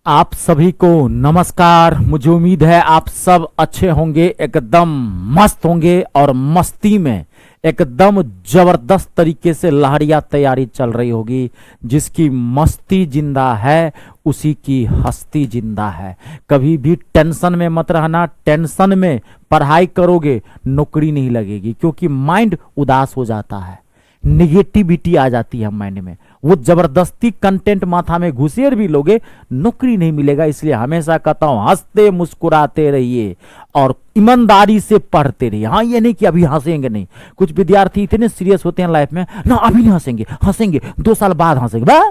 आप सभी को नमस्कार। मुझे उम्मीद है आप सब अच्छे होंगे, एकदम मस्त होंगे और मस्ती में एकदम जबरदस्त तरीके से लहरिया तैयारी चल रही होगी। जिसकी मस्ती जिंदा है उसी की हस्ती जिंदा है। कभी भी टेंशन में मत रहना। टेंशन में पढ़ाई करोगे नौकरी नहीं लगेगी, क्योंकि माइंड उदास हो जाता है, निगेटिविटी आ जाती है माइंड में। वो जबरदस्ती कंटेंट माथा में घुसेर भी लोगे नौकरी नहीं मिलेगा। इसलिए हमेशा कहता हूं हंसते मुस्कुराते रहिए और ईमानदारी से पढ़ते रहिए। हाँ, ये नहीं कि अभी हंसेंगे नहीं। कुछ विद्यार्थी इतने सीरियस होते हैं लाइफ में ना, अभी नहीं हंसेंगे, हंसेंगे 2 साल बाद हंसेंगे।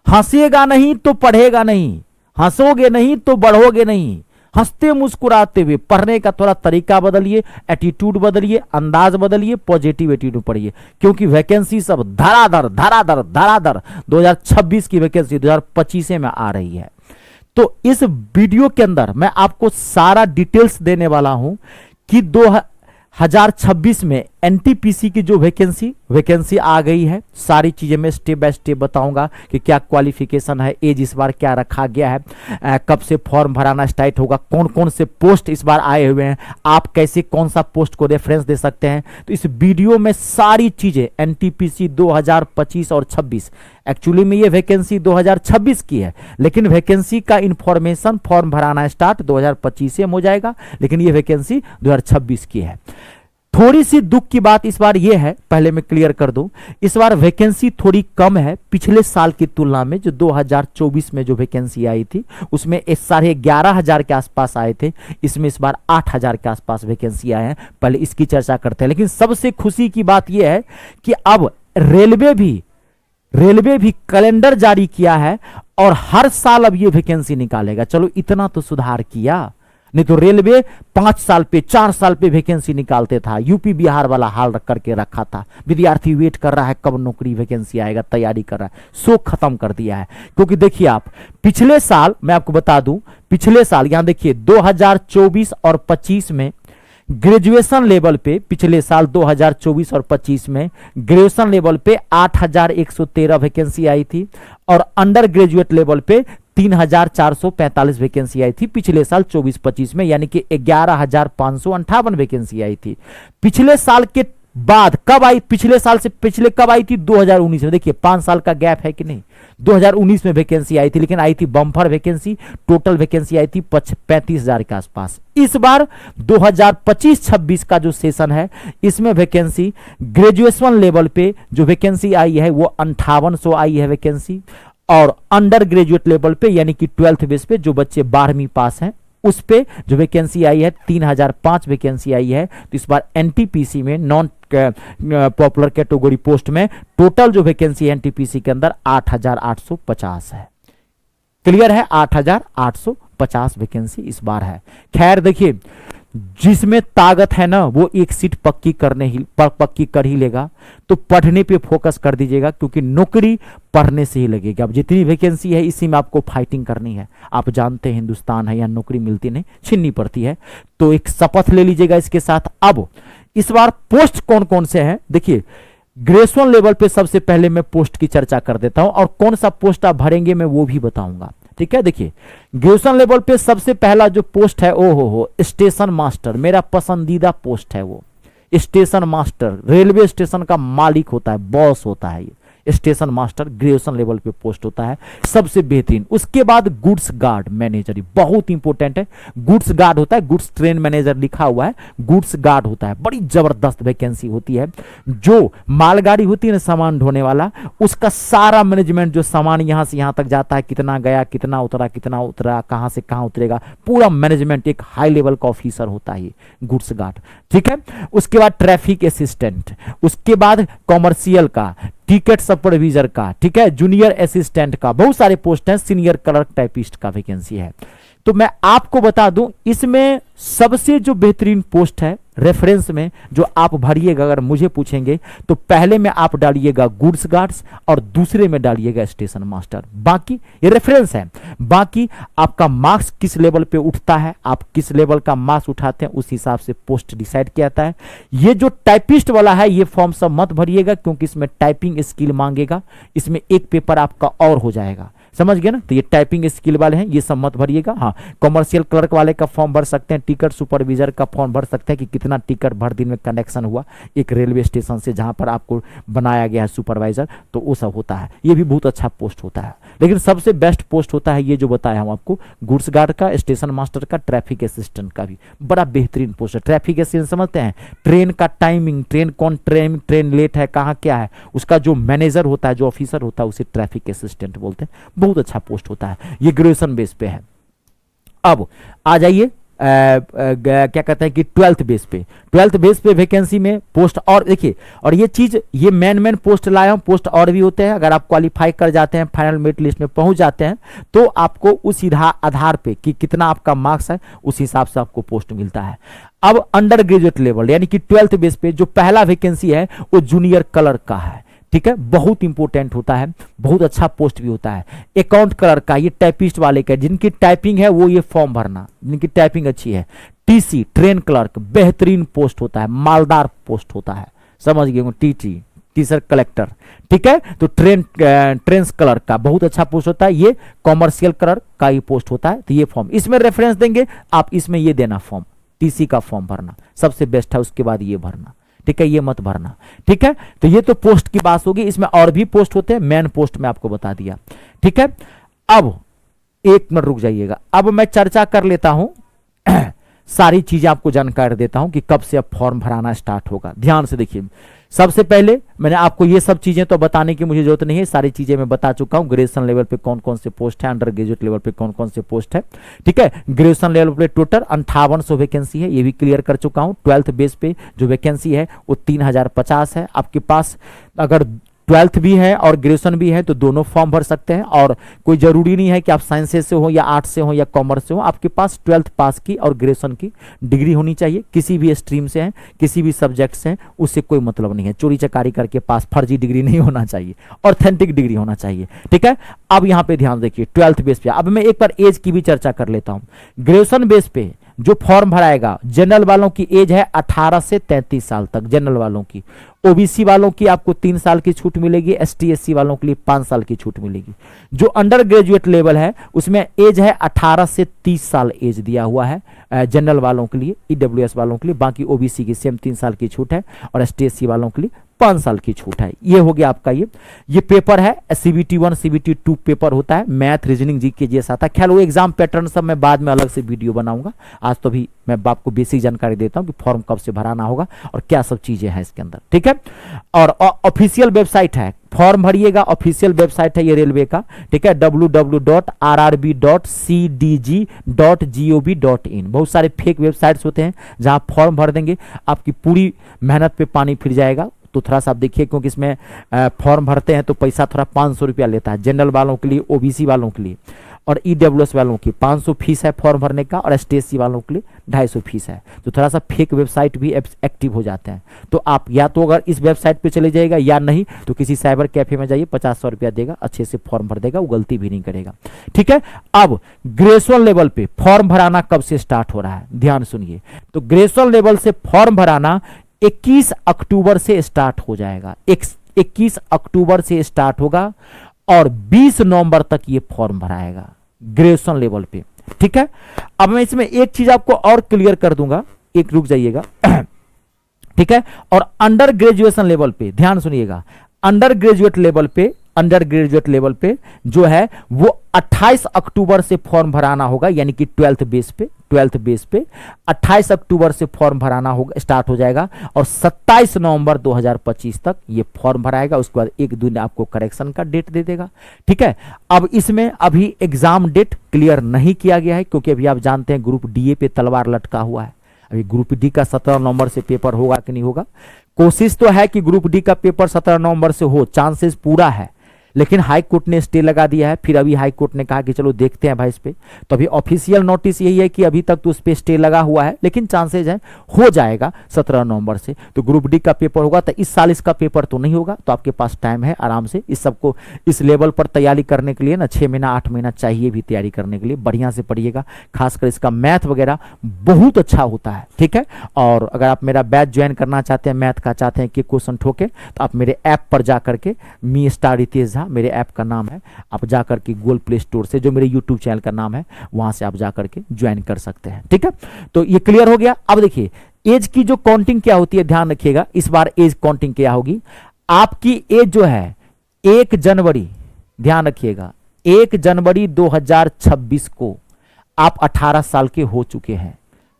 हंसेगा नहीं तो पढ़ेगा नहीं, हंसोगे नहीं तो बढ़ोगे नहीं। हंसते मुस्कुराते हुए पढ़ने का थोड़ा तरीका बदलिए, एटीट्यूड बदलिए, अंदाज बदलिए, पॉजिटिव एटीट्यूड पढ़िए। क्योंकि वैकेंसी सब धड़ाधड़ धड़ाधड़ धड़ाधड़ 2026 की वैकेंसी 2025 में आ रही है। तो इस वीडियो के अंदर मैं आपको सारा डिटेल्स देने वाला हूं कि 2026 में एनटीपीसी की जो वैकेंसी आ गई है। सारी चीजें मैं स्टेप बाय स्टेप बताऊंगा कि क्या क्वालिफिकेशन है, एज इस बार क्या रखा गया है, कब से फॉर्म भराना स्टार्ट होगा, कौन कौन से पोस्ट इस बार आए हुए हैं, आप कैसे कौन सा पोस्ट को रेफरेंस दे सकते हैं। तो इस वीडियो में सारी चीजें एनटीपीसी 2025 और 26, एक्चुअली में ये वैकेंसी 2026 की है, लेकिन वैकेंसी का इंफॉर्मेशन फॉर्म भराना स्टार्ट 2025 से हो जाएगा, लेकिन ये वैकेंसी 2026 की है। थोड़ी सी दुख की बात इस बार ये है, पहले मैं क्लियर कर दूं, इस बार वैकेंसी थोड़ी कम है पिछले साल की तुलना में। जो 2024 में जो वैकेंसी आई थी उसमें 11,500 के आसपास आए थे, इसमें इस बार 8,000 के आसपास वैकेंसी आए हैं। पहले इसकी चर्चा करते हैं। लेकिन सबसे खुशी की बात यह है कि अब रेलवे भी कैलेंडर जारी किया है और हर साल अब ये वैकेंसी निकालेगा। चलो इतना तो सुधार किया, नहीं तो रेलवे 5 साल पे 4 साल पे वैकेंसी निकालते था। यूपी बिहार वाला हाल करके रखा था। विद्यार्थी वेट कर रहा है कब नौकरी वैकेंसी आएगा, तैयारी कर रहा है। सो खत्म कर दिया है। क्योंकि देखिए आप पिछले साल, मैं आपको बता दूं, पिछले साल यहां देखिए 2024 और 25 में ग्रेजुएशन लेवल पे, पिछले साल 2024 और 25 में ग्रेजुएशन लेवल पे 8,113 वैकेंसी आई थी और अंडर ग्रेजुएट लेवल पे 3,445 वैकेंसी आई थी पिछले साल 24-25 में, यानी कि 11,558 वैकेंसी आई थी। पिछले साल के बाद कब आई, पिछले साल से पिछले कब आई थी, 2019 में। देखिए 5 साल का गैप है कि नहीं। 2019 में वैकेंसी आई थी, लेकिन आई थी बम्पर वैकेंसी। टोटल वैकेंसी आई थी 35,000 के आसपास। इस बार 2025-26 का जो सेशन है इसमें वैकेंसी ग्रेजुएशन लेवल पे जो वैकेंसी आई है वो 5800 आई है वैकेंसी, और अंडर ग्रेजुएट लेवल पे यानी कि 12th बेस पे जो बच्चे 12वीं पास हैं उस पे जो वैकेंसी आई है 3,005 वैकेंसी आई है। तो इस बार एनटीपीसी में नॉन पॉपुलर कैटेगरी पोस्ट में टोटल जो वैकेंसी है एनटीपीसी के अंदर 8,850 है। क्लियर है, 8,850 वैकेंसी इस बार है। खैर देखिए, जिसमें ताकत है ना वो एक सीट पक्की कर ही लेगा। तो पढ़ने पे फोकस कर दीजिएगा, क्योंकि नौकरी पढ़ने से ही लगेगी। अब जितनी वैकेंसी है इसी में आपको फाइटिंग करनी है। आप जानते हैं हिंदुस्तान है, यहाँ नौकरी मिलती नहीं, छीननी पड़ती है। तो एक शपथ ले लीजिएगा इसके साथ। अब इस बार पोस्ट कौन कौन से हैं देखिए। ग्रेजुएशन लेवल पे सबसे पहले मैं पोस्ट की चर्चा कर देता हूं और कौन सा पोस्ट आप भरेंगे मैं वो भी बताऊंगा। ठीक है, देखिए ग्रेजुएशन लेवल पे सबसे पहला जो पोस्ट है हो स्टेशन मास्टर। मेरा पसंदीदा पोस्ट है वो स्टेशन मास्टर। रेलवे स्टेशन का मालिक होता है, बॉस होता है ये स्टेशन मास्टर। ग्रेजुएशन लेवल पे पोस्ट होता है सबसे बेहतरीन। उसके बाद गुड्स गार्ड मैनेजर, बहुत इंपॉर्टेंट है। गुड्स गार्ड होता है, गुड्स ट्रेन मैनेजर लिखा हुआ है, गुड्स गार्ड होता है। बड़ी जबरदस्त वैकेंसी होती है। जो मालगाड़ी होती है ना सामान ढोने वाला, उसका सारा मैनेजमेंट, जो सामान यहां से यहां तक जाता है, कितना गया, कितना उतरा, कहां से कहां उतरेगा, पूरा मैनेजमेंट एक हाई लेवल का ऑफिसर होता है ये गुड्स गार्ड। ठीक है, उसके बाद ट्रैफिक असिस्टेंट, उसके बाद कॉमर्शियल का, टिकट सुपरवाइजर का, ठीक है, जूनियर असिस्टेंट का, बहुत सारे पोस्ट हैं। सीनियर क्लर्क टाइपिस्ट का वैकेंसी है। तो मैं आपको बता दूं इसमें सबसे जो बेहतरीन पोस्ट है रेफरेंस में जो आप भरिएगा, अगर मुझे पूछेंगे तो पहले में आप डालिएगा गुड्स गार्ड्स और दूसरे में डालिएगा स्टेशन मास्टर। बाकी ये रेफरेंस है, बाकी आपका मार्क्स किस लेवल पे उठता है, आप किस लेवल का मार्क्स उठाते हैं उस हिसाब से पोस्ट डिसाइड किया जाता है। ये जो टाइपिस्ट वाला है ये फॉर्म सब मत भरिएगा, क्योंकि इसमें टाइपिंग स्किल मांगेगा। इसमें एक पेपर आपका और हो जाएगा। समझ गए ना। तो ये टाइपिंग स्किल वाले हैं, ये सब मत भरिएगा। हाँ, कॉमर्शियल क्लर्क वाले का फॉर्म भर सकते हैं, टिकट सुपरवाइजर का फॉर्म भर सकते हैं कि कितना टिकट भर दिन में कनेक्शन हुआ एक रेलवे स्टेशन से जहां पर आपको बनाया गया है सुपरवाइजर, तो वो सब होता है। ये भी बहुत अच्छा पोस्ट होता है, लेकिन सबसे बेस्ट पोस्ट होता है ये जो बताया हूं आपको, गुड्स गार्ड का, स्टेशन मास्टर का, ट्रैफिक असिस्टेंट का भी बड़ा बेहतरीन पोस्ट है। ट्रैफिक असिस्टेंट समझते हैं, ट्रेन का टाइमिंग, ट्रेन लेट है, कहाँ क्या है, उसका जो मैनेजर होता है, जो ऑफिसर होता है, उसे ट्रैफिक असिस्टेंट बोलते हैं। बहुत अच्छा पोस्ट होता है, ये ग्रेजुएशन बेस पे है। अब आ जाइए क्या कहते हैं कि 12th बेस पे वैकेंसी में पोस्ट। और देखिए, और ये चीज, ये मेन पोस्ट लाया हूं, पोस्ट और भी होते हैं। अगर आप क्वालिफाई कर जाते हैं, फाइनल मेरिट लिस्ट में पहुंच जाते हैं, तो आपको उस आधार पे कि कितना आपका मार्क्स है, उस हिसाब से आपको पोस्ट मिलता है। अब अंडर ग्रेजुएट लेवल यानी कि 12th बेस पे जो पहला वैकेंसी है वो जूनियर क्लर्क का है, ठीक है, बहुत इंपॉर्टेंट होता है, बहुत अच्छा पोस्ट भी होता है। अकाउंट क्लर्क का, ये टाइपिस्ट वाले का, जिनकी टाइपिंग है वो ये फॉर्म भरना, जिनकी टाइपिंग अच्छी है। टीसी ट्रेन क्लर्क बेहतरीन पोस्ट होता है, मालदार पोस्ट होता है, समझ गए। टीटी टीचर कलेक्टर, ठीक है। तो ट्रेन्स क्लर्क का बहुत अच्छा पोस्ट होता है। ये कॉमर्शियल क्लर्क का ही पोस्ट होता है। तो ये फॉर्म इसमें रेफरेंस देंगे आप, इसमें ये देना फॉर्म, टीसी का फॉर्म भरना सबसे बेस्ट है, उसके बाद ये भरना, ठीक है, ये मत भरना, ठीक है। तो ये तो पोस्ट की बात होगी, इसमें और भी पोस्ट होते हैं, मेन पोस्ट में आपको बता दिया, ठीक है। अब एक मिनट रुक जाइएगा, अब मैं चर्चा कर लेता हूं सारी चीजें आपको जानकारी देता हूं कि कब से अब फॉर्म भराना स्टार्ट होगा। ध्यान से देखिए, सबसे पहले मैंने आपको ये सब चीजें तो बताने की मुझे जरूरत नहीं है, सारी चीजें मैं बता चुका हूं। ग्रेजुएशन लेवल पे कौन कौन से पोस्ट है, अंडर ग्रेजुएट लेवल पे कौन कौन से पोस्ट है, ठीक है। ग्रेजुएशन लेवल पे टोटल 5800 वैकेंसी है, ये भी क्लियर कर चुका हूं। 12th बेस पे जो वैकेंसी है वो 3050 है आपके पास। अगर 12th भी है और ग्रेजुएशन भी है तो दोनों फॉर्म भर सकते हैं, और कोई जरूरी नहीं है कि आप साइंसेज से हो या आर्ट्स से हो या कॉमर्स से हो, आपके पास 12th पास की और ग्रेजुएशन की डिग्री होनी चाहिए। किसी भी स्ट्रीम से हैं, किसी भी सब्जेक्ट से हैं, उससे कोई मतलब नहीं है। चोरी चकारी करके पास फर्जी डिग्री नहीं होना चाहिए, ऑथेंटिक डिग्री होना चाहिए, ठीक है। अब यहाँ पे ध्यान देखिए 12th बेस पे। अब मैं एक बार एज की भी चर्चा कर लेता हूँ। ग्रेजुएशन बेस पे जो फॉर्म भराएगा, जनरल वालों की एज है 18 से 33 साल तक, जनरल वालों की। ओबीसी वालों की आपको 3 साल की छूट मिलेगी, एसटी एससी वालों के लिए 5 साल की छूट मिलेगी। जो अंडर ग्रेजुएट लेवल है उसमें एज है 18 से 30 साल एज दिया हुआ है जनरल वालों के लिए, ईडब्ल्यूएस वालों के लिए। बाकी ओबीसी की सेम 3 साल की छूट है, और एसटी एससी वालों के लिए 5 साल की छूट है। ये हो गया आपका ये पेपर है। CBT 1 CBT 2 पेपर होता है, मैथ रीजनिंग जीके जैसा आता है। खैर वो एग्जाम पैटर्न सब मैं बाद में अलग से वीडियो बनाऊंगा, आज तो भी मैं आपको बेसिक जानकारी देता हूं कि फॉर्म कब से भराना होगा और क्या सब चीजें हैं इसके अंदर, ठीक है। और ऑफिशियल वेबसाइट है, फॉर्म भरिएगा, ऑफिशियल वेबसाइट है ये रेलवे का, ठीक है, www.rrb.cdg.gov.in। बहुत सारे फेक वेबसाइट्स होते हैं जहां फॉर्म भर देंगे, आपकी पूरी मेहनत पे पानी फिर जाएगा। तो थोड़ा सा आप देखिए, क्योंकि इसमें फॉर्म भरते हैं तो पैसा थोड़ा 500 रुपया लेता है, जनरल वालों के लिए, ओबीसी वालों के लिए, और ईडब्ल्यूएस वालों की 500 फीस है फॉर्म भरने का, और एसटीएससी वालों के लिए 250 फीस है। तो थोड़ा सा फेक वेबसाइट भी एक्टिव हो जाते हैं। तो आप या तो अगर इस वेबसाइट पे चले जाएगा, या नहीं तो किसी साइबर कैफे में जाइए, 50-100 रुपया देगा, अच्छे से फॉर्म भर देगा, वो गलती भी नहीं करेगा, ठीक है। अब ग्रेजुएशन लेवल पे फॉर्म भराना कब से स्टार्ट हो रहा है, ध्यान सुनिए। तो ग्रेजुएशन लेवल से फॉर्म भराना 21 अक्टूबर से स्टार्ट हो जाएगा। 21 अक्टूबर से स्टार्ट होगा और 20 नवंबर तक ये फॉर्म भराएगा ग्रेजुएशन लेवल पे, ठीक है। अब मैं इसमें एक चीज आपको और क्लियर कर दूंगा, एक रुक जाइएगा ठीक है। और अंडर ग्रेजुएशन लेवल पे ध्यान सुनिएगा, अंडर ग्रेजुएट लेवल पे जो है वो 28 अक्टूबर से फॉर्म भराना होगा, यानी कि 12th बेस पे 28 अक्टूबर से फॉर्म भराना होगा, स्टार्ट हो जाएगा, और 27 नवंबर 2025 तक ये फॉर्म भराएगा। उसके बाद एक दिन आपको करेक्शन का डेट दे देगा, ठीक है। अब इसमें अभी एग्जाम डेट क्लियर नहीं किया गया है, क्योंकि अभी आप जानते हैं ग्रुप डीए पे तलवार लटका हुआ है। अभी ग्रुप डी का 17 नवंबर से पेपर होगा कि नहीं होगा। कोशिश तो है कि ग्रुप डी का पेपर 17 नवंबर से हो, चांसेस पूरा है, लेकिन हाई कोर्ट ने स्टे लगा दिया है। फिर अभी हाई कोर्ट ने कहा कि चलो देखते हैं भाई इस पे। तो अभी ऑफिशियल नोटिस यही है कि अभी तक तो उस पे स्टे लगा हुआ है, लेकिन चांसेस है हो जाएगा 17 नवंबर से। तो ग्रुप डी का पेपर होगा, तो इस साल इसका पेपर तो नहीं होगा, तो आपके पास टाइम है आराम से इस सबको, इस लेवल पर तैयारी करने के लिए ना 6 महीना 8 महीना चाहिए भी तैयारी करने के लिए। बढ़िया से पढ़िएगा, खासकर इसका मैथ वगैरह बहुत अच्छा होता है, ठीक है। और अगर आप मेरा बैच ज्वाइन करना चाहते हैं, मैथ का चाहते हैं कि क्वेश्चन ठोके, तो आप मेरे ऐप पर जा करके मी स्टार रितेश झा मेरे ऐप का नाम है, आप जा करके गूगल प्ले स्टोर से, जो मेरे यूट्यूब चैनल का नाम है, वहां से आप जा करके ज्वाइन कर सकते हैं। ठीक है, तो ये क्लियर हो गया। अब देखिए एज की जो काउंटिंग क्या होती है, ध्यान रखिएगा इस बार एज काउंटिंग क्या होगी। आपकी एज जो है 1 जनवरी, ध्यान रखिएगा 1 जनवरी 2026 को आप 18 साल के हो चुके हैं।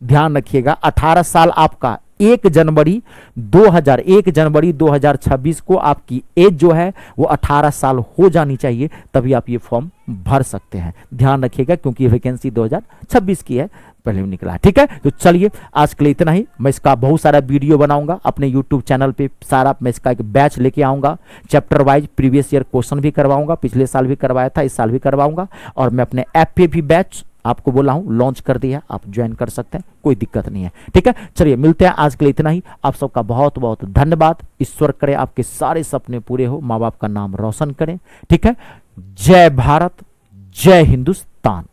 ध्यान रखिएगा 18 साल आपका 1 जनवरी 2026 को आपकी एज जो है वो 18 साल हो जानी चाहिए, तभी आप ये फॉर्म भर सकते हैं। ध्यान रखिएगा क्योंकि वैकेंसी 2026 की है, पहले भी निकला है। ठीक है, तो चलिए आज के लिए इतना ही। मैं इसका बहुत सारा वीडियो बनाऊंगा अपने यूट्यूब चैनल पे, सारा मैं इसका एक बैच लेके आऊंगा, chapter wise previous year question भी करवाऊंगा, पिछले साल भी करवाया था, इस साल भी करवाऊंगा, और मैं अपने ऐप पे भी बैच आपको बोला हूं लॉन्च कर दिया, आप ज्वाइन कर सकते हैं, कोई दिक्कत नहीं है। ठीक है, चलिए मिलते हैं, आज के लिए इतना ही। आप सबका बहुत बहुत धन्यवाद। ईश्वर करे आपके सारे सपने पूरे हो, माँ बाप का नाम रोशन करें। ठीक है, जय भारत, जय हिंदुस्तान।